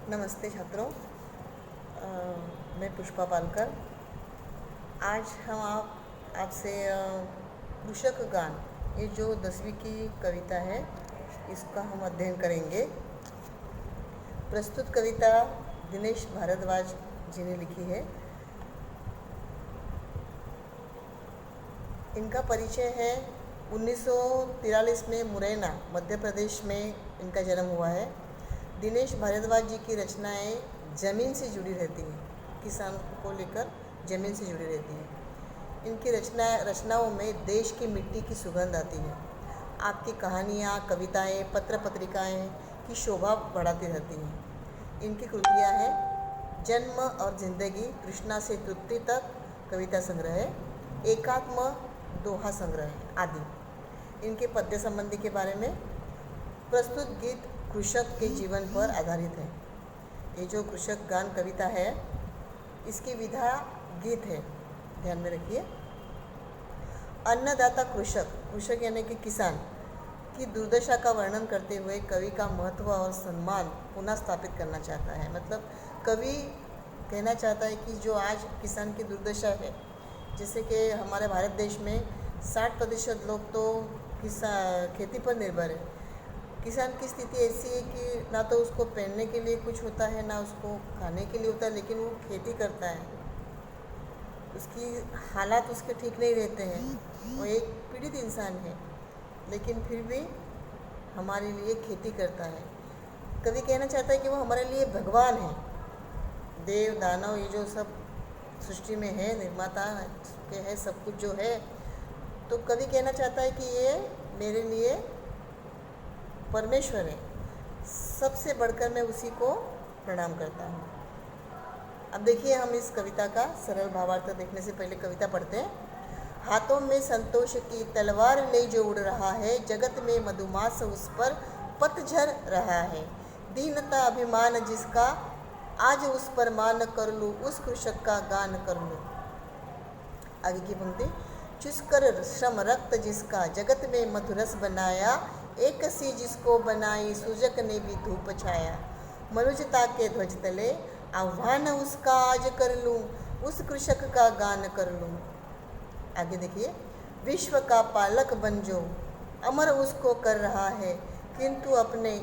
नमस्ते छात्रों। मैं पुष्पा पालकर। आज हम आपसे कृषक गान, ये जो 10वीं की कविता है, इसका हम अध्ययन करेंगे। प्रस्तुत कविता दिनेश भारद्वाज जी ने लिखी है। इनका परिचय है 1943 में मुरैना, मध्य प्रदेश में इनका जन्म हुआ है। दिनेश भारद्वाज जी की रचनाएं ज़मीन से जुड़ी रहती हैं, किसान को लेकर ज़मीन से जुड़ी रहती हैं। इनकी रचनाओं में देश की मिट्टी की सुगंध आती है। आपकी कहानियाँ, कविताएं, पत्र पत्रिकाएं की शोभा बढ़ाती रहती हैं। इनकी कृतियाँ हैं जन्म और जिंदगी, कृष्णा से तृप्ति तक कविता संग्रह है, एकात्म दोहा संग्रह आदि। इनके पद्य संबंधी के बारे में प्रस्तुत गीत कृषक के जीवन पर आधारित है। ये जो कृषक गान कविता है, इसकी विधा गीत है, ध्यान में रखिए। अन्नदाता कृषक, कृषक यानी कि किसान की दुर्दशा का वर्णन करते हुए कवि का महत्व और सम्मान पुनः स्थापित करना चाहता है। मतलब कवि कहना चाहता है कि जो आज किसान की दुर्दशा है, जैसे कि हमारे भारत देश में 60% लोग तो खेती पर निर्भर है। किसान की स्थिति ऐसी है कि ना तो उसको पहनने के लिए कुछ होता है, ना उसको खाने के लिए होता है, लेकिन वो खेती करता है। उसकी हालात उसके ठीक नहीं रहते हैं। वो एक पीड़ित इंसान है, लेकिन फिर भी हमारे लिए खेती करता है। कवि कहना चाहता है कि वो हमारे लिए भगवान है। देव दानव ये जो सब सृष्टि में है, निर्माता के है, सब कुछ जो है, तो कवि कहना चाहता है कि ये मेरे लिए परमेश्वर है, सबसे बढ़कर मैं उसी को प्रणाम करता हूँ। अब देखिए, हम इस कविता का सरल भावार्थ देखने से पहले कविता पढ़ते हैं। हाथों में संतोष की तलवार ले जो उड़ रहा है, जगत में मधुमास उस पर पतझर रहा है। दीनता अभिमान जिसका, आज उस पर मान कर लूँ, उस कृषक का गान कर लूँ। आगे की पंक्ति, चुसकर श्रम रक्त जिसका, जगत में मधुरस बनाया, एक सी जिसको बनाई, सूजक ने भी धूप छाया। मनुष्यता के ध्वज तले आह्वान उसका आज कर लूँ, उस कृषक का गान कर लूँ। आगे देखिए, विश्व का पालक बन जो अमर उसको कर रहा है, किंतु अपने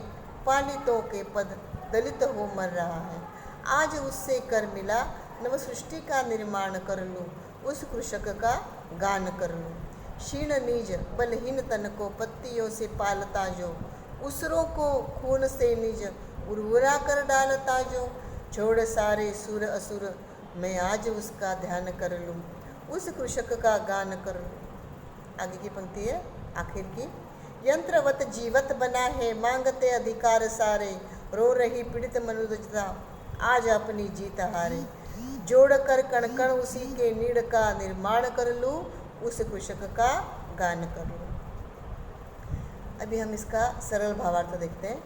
पालितों के पद दलित हो मर रहा है। आज उससे कर मिला, नव सृष्टि का निर्माण कर लूँ, उस कृषक का गान कर लूँ। क्षीण निज बलहीन तन को पत्तियों से पालता जो, उसरों को खून से निज उर्वरा कर डालता जो। छोड़ सारे सुर असुर, मैं आज उसका ध्यान कर लूँ, उस कृषक का गान कर लूँ। आगे की पंक्ति है आखिर की, यंत्रवत जीवत बना है, मांगते अधिकार सारे, रो रही पीड़ित मनुष्यता आज अपनी जीत हारे। जोड़ कर कण कण उसी के नीड़ का निर्माण कर लूँ, उस कृषक का गान कर लूँ। अभी हम इसका सरल भावार्थ देखते हैं।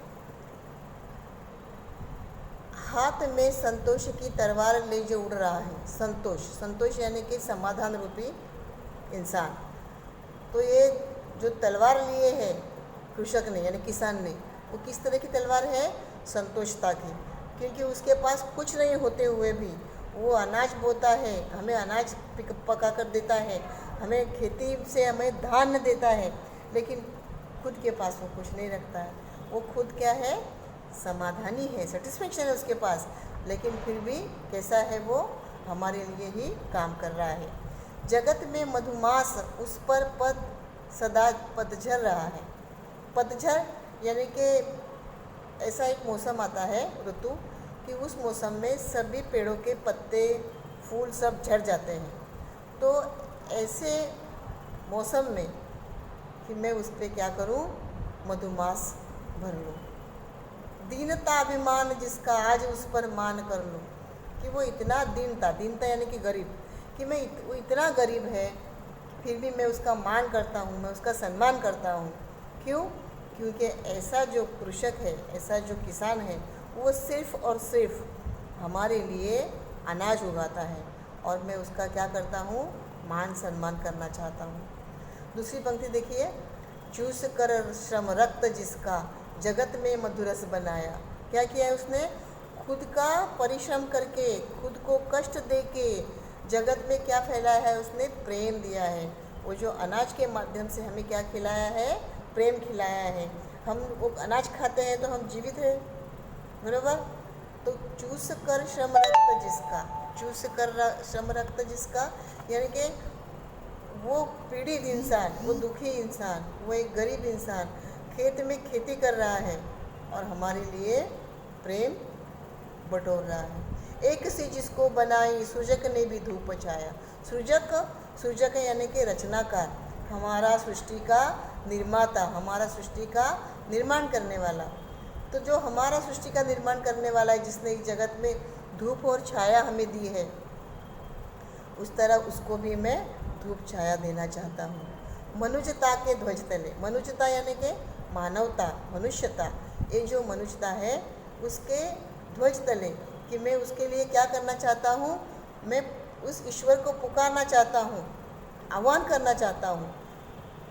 हाथ में संतोष की तलवार ले जो उड़ रहा है, संतोष, संतोष यानी कि समाधान रूपी इंसान। तो ये जो तलवार लिए है कृषक ने यानी किसान ने, वो किस तरह की तलवार है? संतोषता की, क्योंकि उसके पास कुछ नहीं होते हुए भी वो अनाज बोता है, हमें अनाज पका कर देता है, हमें खेती से हमें धान देता है, लेकिन खुद के पास वो कुछ नहीं रखता है। वो खुद क्या है? समाधानी है, सेटिस्फेक्शन है उसके पास, लेकिन फिर भी कैसा है? वो हमारे लिए ही काम कर रहा है। जगत में मधुमास उस पर पद सदा पतझर रहा है। पतझर यानी कि ऐसा एक मौसम आता है, ऋतु, कि उस मौसम में सभी पेड़ों के पत्ते फूल सब झड़ जाते हैं। तो ऐसे मौसम में कि मैं उस पर क्या करूं? मधुमास भर लूं। दीनता अभिमान जिसका, आज उस पर मान कर लूं, कि वो इतना दीनता, दीनता यानी कि गरीब, कि वो इतना गरीब है, फिर भी मैं उसका मान करता हूँ, मैं उसका सम्मान करता हूँ। क्यों? क्योंकि ऐसा जो कृषक है, ऐसा जो किसान है, वो सिर्फ़ और सिर्फ हमारे लिए अनाज उगाता है, और मैं उसका क्या करता हूँ? मान सम्मान करना चाहता हूँ। दूसरी पंक्ति देखिए, चूस कर श्रम रक्त जिसका, जगत में मधुरस बनाया। क्या किया है उसने? खुद का परिश्रम करके, खुद को कष्ट दे के जगत में क्या फैलाया है उसने? प्रेम दिया है। वो जो अनाज के माध्यम से हमें क्या खिलाया है? प्रेम खिलाया है। हम वो अनाज खाते हैं तो हम जीवित हैं, बराबर। तो चूस कर श्रम रक्त जिसका, चूस कर श्रम रक्त जिसका, यानी कि वो पीड़ित इंसान, वो दुखी इंसान, वो एक गरीब इंसान खेत में खेती कर रहा है और हमारे लिए प्रेम बटोर रहा है। एक सी जिसको बनाई सृजक ने भी धूप छाया। सृजक, सृजक यानी कि रचनाकार, हमारा सृष्टि का निर्माता, हमारा सृष्टि का निर्माण करने वाला। तो जो हमारा सृष्टि का निर्माण करने वाला है, जिसने इस जगत में धूप और छाया हमें दी है, उस तरह उसको भी मैं धूप छाया देना चाहता हूँ। मनुष्यता के ध्वज तले, मनुष्यता यानी कि मानवता, मनुष्यता, ये जो मनुष्यता है उसके ध्वज तले, कि मैं उसके लिए क्या करना चाहता हूँ? मैं उस ईश्वर को पुकारना चाहता हूँ, आह्वान करना चाहता हूँ।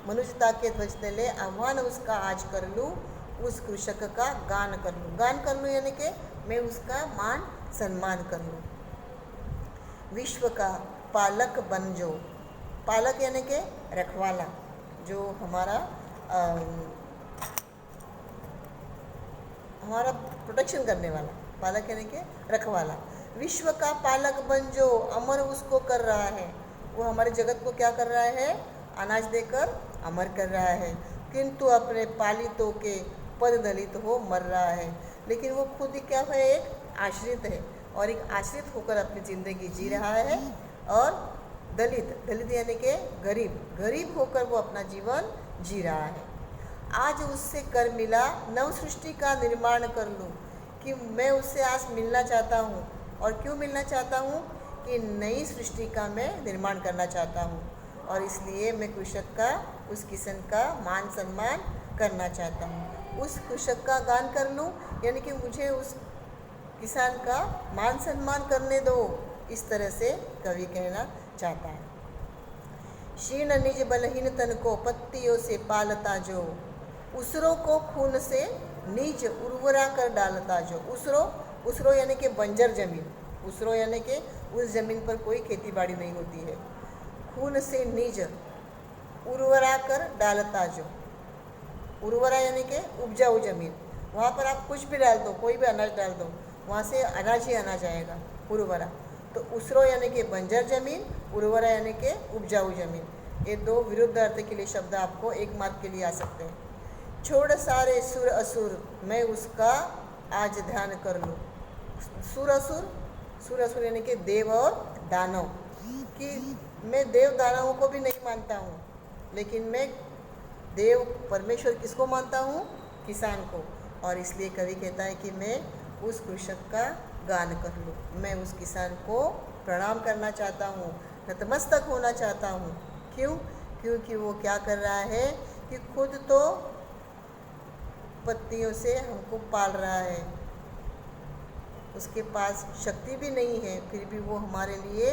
मनुष्यता के ध्वज तले आह्वान उसका आज कर लूँ, उस कृषक का गान कर लूँ। गान कर लूँ यानी कि मैं उसका मान सम्मान कर लूँ। विश्व का पालक बन जो, पालक यानी कि रखवाला, जो हमारा प्रोटेक्शन करने वाला, पालक यानी कि रखवाला। विश्व का पालक बन जो अमर उसको कर रहा है, वो हमारे जगत को क्या कर रहा है? अनाज देकर अमर कर रहा है। किंतु अपने पालितों के पद दलित हो मर रहा है। लेकिन वो खुद ही क्या है? एक आश्रित है, और एक आश्रित होकर अपनी ज़िंदगी जी रहा है। और दलित, दलित यानी कि गरीब, गरीब होकर वो अपना जीवन जी रहा है। आज उससे कर मिला नव सृष्टि का निर्माण कर लूँ, कि मैं उससे आज मिलना चाहता हूँ। और क्यों मिलना चाहता हूँ? कि नई सृष्टि का मैं निर्माण करना चाहता हूँ, और इसलिए मैं कृषक का, उस किसान का मान सम्मान करना चाहता हूँ। उस कृषक का गान कर लूँ, यानी कि मुझे उस किसान का मान सम्मान करने दो, इस तरह से कवि कहना चाहता है। शीर्ण निज बलहीन तन को पत्तियों से पालता जो, उसरों को खून से निज उर्वरा कर डालता जो। उसरो, उसरो यानी कि बंजर जमीन, उसरो यानी कि उस जमीन पर कोई खेती बाड़ी नहीं होती है। खून से निज उर्वरा कर डालता जो, उर्वरा यानी कि उपजाऊ जमीन, वहाँ पर आप कुछ भी डाल दो, कोई भी अनाज डाल दो, वहाँ से अनाज ही अनाज आएगा, उर्वरा। तो उसरो यानी कि बंजर जमीन, उर्वरा यानी कि उपजाऊ जमीन। ये दो विरुद्ध अर्थ के लिए शब्द आपको एक मार्क के लिए आ सकते हैं। छोड़ सारे सुर असुर मैं उसका आज ध्यान कर लूँ। सुर असुर, सुर असुर यानी कि देव और दानव, कि मैं देव दानवों को भी नहीं मानता हूँ, लेकिन मैं देव परमेश्वर किसको मानता हूँ? किसान को। और इसलिए कवि कहता है कि मैं उस कृषक का गान कर लूँ, मैं उस किसान को प्रणाम करना चाहता हूँ, नतमस्तक होना चाहता हूँ। क्यों? क्योंकि वो क्या कर रहा है कि खुद तो पत्तियों से हमको पाल रहा है, उसके पास शक्ति भी नहीं है, फिर भी वो हमारे लिए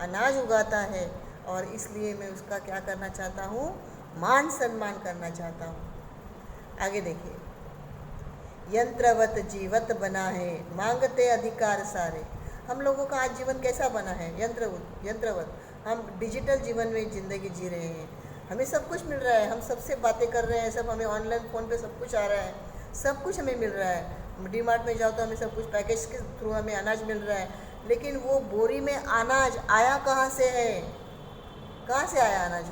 अनाज उगाता है। और इसलिए मैं उसका क्या करना चाहता हूँ? मान सम्मान करना चाहता हूँ। आगे देखिए, यंत्रवत जीवत बना है मांगते अधिकार सारे। हम लोगों का आज जीवन कैसा बना है? यंत्रवत। हम डिजिटल जीवन में ज़िंदगी जी रहे हैं, हमें सब कुछ मिल रहा है, हम सबसे बातें कर रहे हैं, सब हमें ऑनलाइन फ़ोन पे सब कुछ आ रहा है, सब कुछ हमें मिल रहा है। डी मार्ट में जाओ तो हमें सब कुछ पैकेज के थ्रू हमें अनाज मिल रहा है, लेकिन वो बोरी में अनाज आया कहाँ से है? कहाँ से आया अनाज?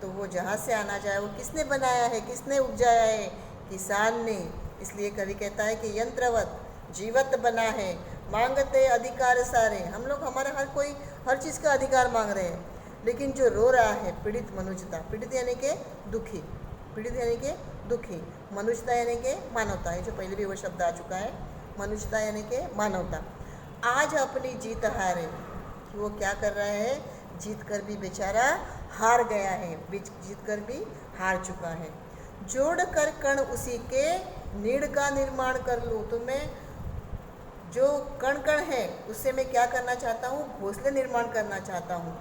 तो वो जहाँ से अनाज आया वो किसने बनाया है, किसने उपजाया है? किसान ने। इसलिए कवि कहता है कि यंत्रवत जीवत बना है मांगते अधिकार सारे। हम लोग हमारा हर कोई हर चीज़ का अधिकार मांग रहे हैं, लेकिन जो रो रहा है पीड़ित मनुष्यता, पीड़ित यानी कि दुखी, पीड़ित यानी कि दुखी, मनुष्यता यानी कि मानवता, ये जो पहले भी वो शब्द आ चुका है, मनुष्यता यानी कि मानवता। आज अपनी जीत हारे, कि वो क्या कर रहा है? जीत कर भी बेचारा हार गया है, जीत कर भी हार चुका है। जोड़ कर कण उसी के नीड़ का निर्माण कर लूँ। तो मैं जो कण कण है उससे मैं क्या करना चाहता हूँ? घोंसले निर्माण करना चाहता हूँ।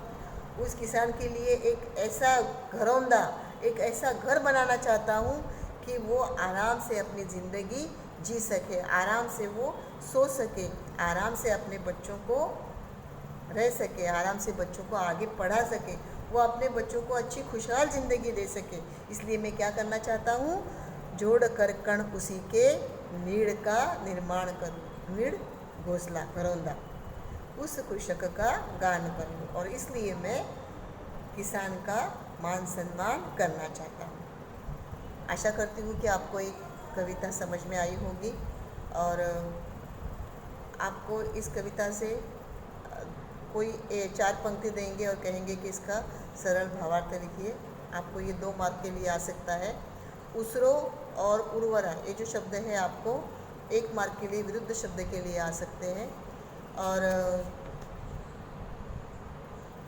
उस किसान के लिए एक ऐसा घरौंदा, एक ऐसा घर बनाना चाहता हूँ कि वो आराम से अपनी ज़िंदगी जी सके, आराम से वो सो सके, आराम से अपने बच्चों को रह सके, आराम से बच्चों को आगे पढ़ा सके, वो अपने बच्चों को अच्छी खुशहाल ज़िंदगी दे सके। इसलिए मैं क्या करना चाहता हूँ, जोड़ कर कण उसी के नीड़ का निर्माण करूँ, नीड़ घोंसला घरौंदा, उस कृषक का गान करूँ। और इसलिए मैं किसान का मान सम्मान करना चाहता हूँ। आशा करती हूँ कि आपको एक कविता समझ में आई होगी और आपको इस कविता से कोई 4 पंक्ति देंगे और कहेंगे कि इसका सरल भावार्थ लिखिए। आपको ये 2 मार्क के लिए आ सकता है। उसरो और उर्वरा, ये जो शब्द है आपको 1 मार्क के लिए विरुद्ध शब्द के लिए आ सकते हैं। और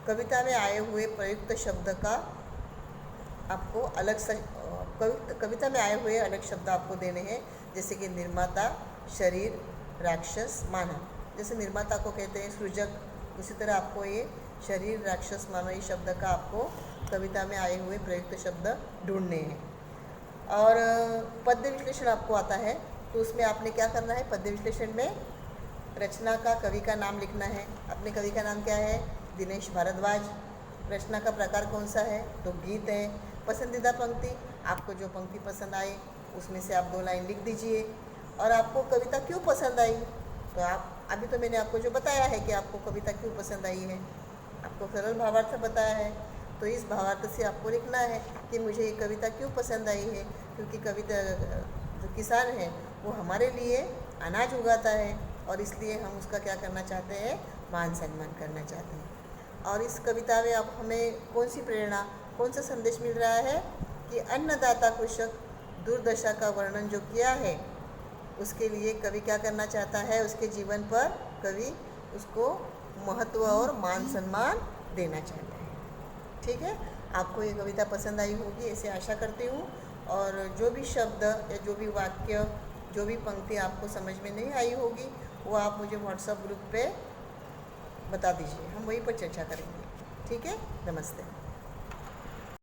कविता में आए हुए प्रयुक्त शब्द का आपको कविता में आए हुए अलग शब्द आपको देने हैं, जैसे कि निर्माता, शरीर, राक्षस, मानव। जैसे निर्माता को कहते हैं सृजक, उसी तरह आपको ये शरीर, राक्षस, मानव, ये शब्द का आपको कविता में आए हुए प्रयुक्त शब्द ढूंढने हैं। और पद्य विश्लेषण आपको आता है, तो उसमें आपने क्या करना है, पद्य विश्लेषण में रचना का, कवि का नाम लिखना है। अपने कवि का नाम क्या है, दिनेश भारद्वाज। रचना का प्रकार कौन सा है, तो गीत है। पसंदीदा पंक्ति, आपको जो पंक्ति पसंद आए उसमें से आप 2 लाइन लिख दीजिए। और आपको कविता क्यों पसंद आई, तो आप अभी तो मैंने आपको जो बताया है कि आपको कविता क्यों पसंद आई है, आपको सरल भावार्थ बताया है, तो इस भावार्थ से आपको लिखना है कि मुझे ये कविता क्यों पसंद आई है। क्योंकि कविता जो किसान है वो हमारे लिए अनाज उगाता है और इसलिए हम उसका क्या करना चाहते हैं, मान सम्मान करना चाहते हैं। और इस कविता में अब हमें कौन सी प्रेरणा, कौन सा संदेश मिल रहा है कि अन्नदाता कृषक दुर्दशा का वर्णन जो किया है, उसके लिए कवि क्या करना चाहता है, उसके जीवन पर कवि उसको महत्व और मान सम्मान देना चाहता है। ठीक है, आपको ये कविता पसंद आई होगी ऐसे आशा करती हूँ। और जो भी शब्द या जो भी वाक्य, जो भी पंक्ति आपको समझ में नहीं आई होगी, वो आप मुझे व्हाट्सएप ग्रुप पे बता दीजिए, हम वहीं पर चर्चा करेंगे। ठीक है, नमस्ते।